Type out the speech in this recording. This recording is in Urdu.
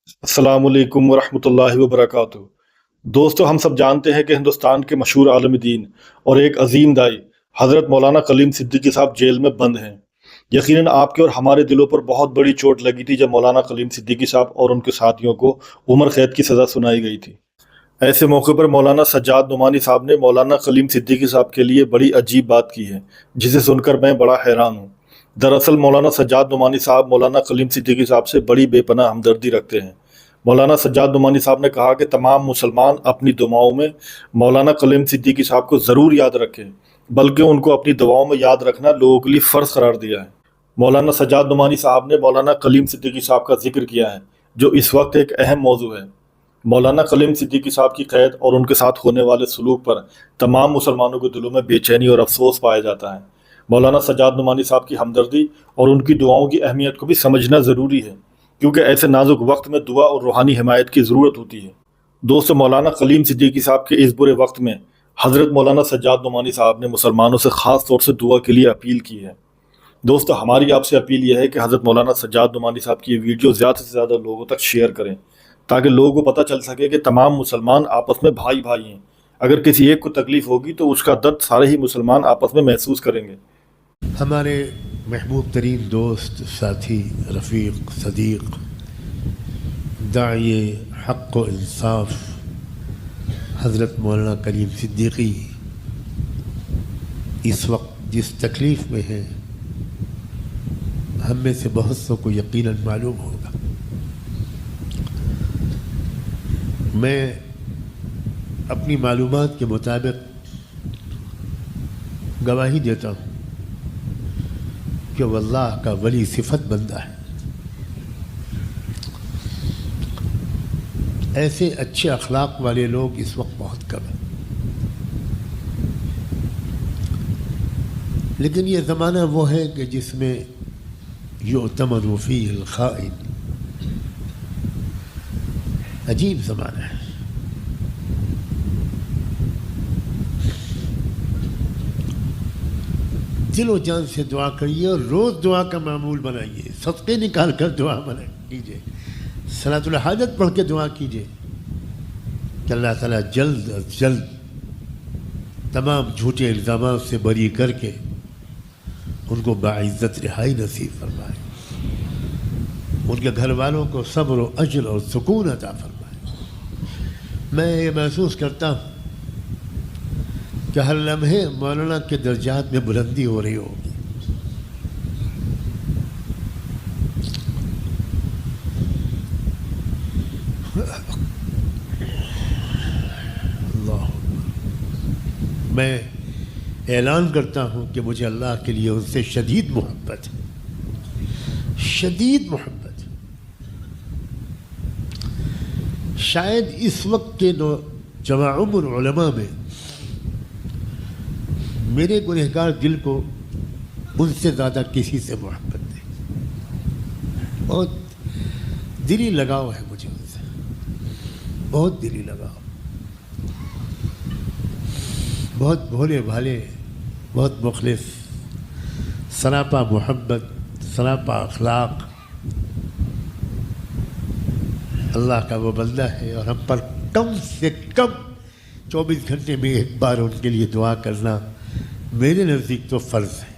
السلام علیکم ورحمۃ اللہ وبرکاتہ۔ دوستو، ہم سب جانتے ہیں کہ ہندوستان کے مشہور عالم دین اور ایک عظیم دائی حضرت مولانا کلیم صدیقی صاحب جیل میں بند ہیں۔ یقیناً آپ کے اور ہمارے دلوں پر بہت بڑی چوٹ لگی تھی جب مولانا کلیم صدیقی صاحب اور ان کے ساتھیوں کو عمر قید کی سزا سنائی گئی تھی۔ ایسے موقع پر مولانا سجاد نعمانی صاحب نے مولانا کلیم صدیقی صاحب کے لیے بڑی عجیب بات کی ہے، جسے سن کر میں بڑا حیران ہوں۔ دراصل مولانا سجاد نعمانی صاحب مولانا کلیم صدیقی صاحب سے بڑی بے پناہ ہمدردی رکھتے ہیں۔ مولانا سجاد نعمانی صاحب نے کہا کہ تمام مسلمان اپنی دعاؤں میں مولانا کلیم صدیقی صاحب کو ضرور یاد رکھیں، بلکہ ان کو اپنی دعاؤں میں یاد رکھنا لوگوں کے لیے فرض قرار دیا ہے۔ مولانا سجاد نعمانی صاحب نے مولانا کلیم صدیقی صاحب کا ذکر کیا ہے، جو اس وقت ایک اہم موضوع ہے۔ مولانا کلیم صدیقی صاحب کی قید اور ان کے ساتھ ہونے والے سلوک پر تمام مسلمانوں کے دلوں میں بے چینی اور افسوس پایا جاتا ہے۔ مولانا سجاد نعمانی صاحب کی ہمدردی اور ان کی دعاؤں کی اہمیت کو بھی سمجھنا ضروری ہے، کیونکہ ایسے نازک وقت میں دعا اور روحانی حمایت کی ضرورت ہوتی ہے۔ دوستو، مولانا کلیم صدیقی صاحب کے اس برے وقت میں حضرت مولانا سجاد نعمانی صاحب نے مسلمانوں سے خاص طور سے دعا کے لیے اپیل کی ہے۔ دوستو، ہماری آپ سے اپیل یہ ہے کہ حضرت مولانا سجاد نعمانی صاحب کی یہ ویڈیو زیادہ سے زیادہ لوگوں تک شیئر کریں، تاکہ لوگوں کو پتہ چل سکے کہ تمام مسلمان آپس میں بھائی بھائی ہیں۔ اگر کسی ایک کو تکلیف ہوگی تو اس کا درد سارے ہی مسلمان آپس میں محسوس کریں گے۔ ہمارے محبوب ترین دوست، ساتھی، رفیق، صدیق، داعی حق و انصاف حضرت مولانا کلیم صدیقی اس وقت جس تکلیف میں ہیں، ہم میں سے بہت سو کو یقیناً معلوم ہوگا۔ میں اپنی معلومات کے مطابق گواہی دیتا ہوں کہ وہ اللہ کا ولی صفت بندہ ہے۔ ایسے اچھے اخلاق والے لوگ اس وقت بہت کم ہیں، لیکن یہ زمانہ وہ ہے کہ جس میں یؤتمن فیہ الخائن، عجیب زمانہ ہے۔ دل و جان سے دعا کریے اور روز دعا کا معمول بنائیے، صدقے نکال کر دعا کیجیے، صلاۃ الحاجت پڑھ کے دعا کیجیے کہ اللہ تعالیٰ جلد از جلد تمام جھوٹے الزامات سے بری کر کے ان کو باعزت رہائی نصیب فرمائے، ان کے گھر والوں کو صبر و اجر اور سکون عطا فرمائے۔ میں یہ محسوس کرتا ہوں کہ ہر لمحے مولانا کے درجات میں بلندی ہو رہی ہوگی۔ اللہ، میں اعلان کرتا ہوں کہ مجھے اللہ کے لیے ان سے شدید محبت ہے، شدید محبت ہے۔ شاید اس وقت کے جوان عمر علماء میں میرے گنہگار دل کو ان سے زیادہ کسی سے محبت نہیں۔ بہت دلی لگاؤ ہے مجھے ان سے، بہت دلی لگاؤ، بہت بھولے بھالے، بہت مخلص، سراپا محبت، سراپا اخلاق۔ اللہ کا وہ بندہ ہے، اور ہم پر کم سے کم 24 گھنٹے میں ایک بار ان کے لیے دعا کرنا میرے نزدیک تو فرض ہے۔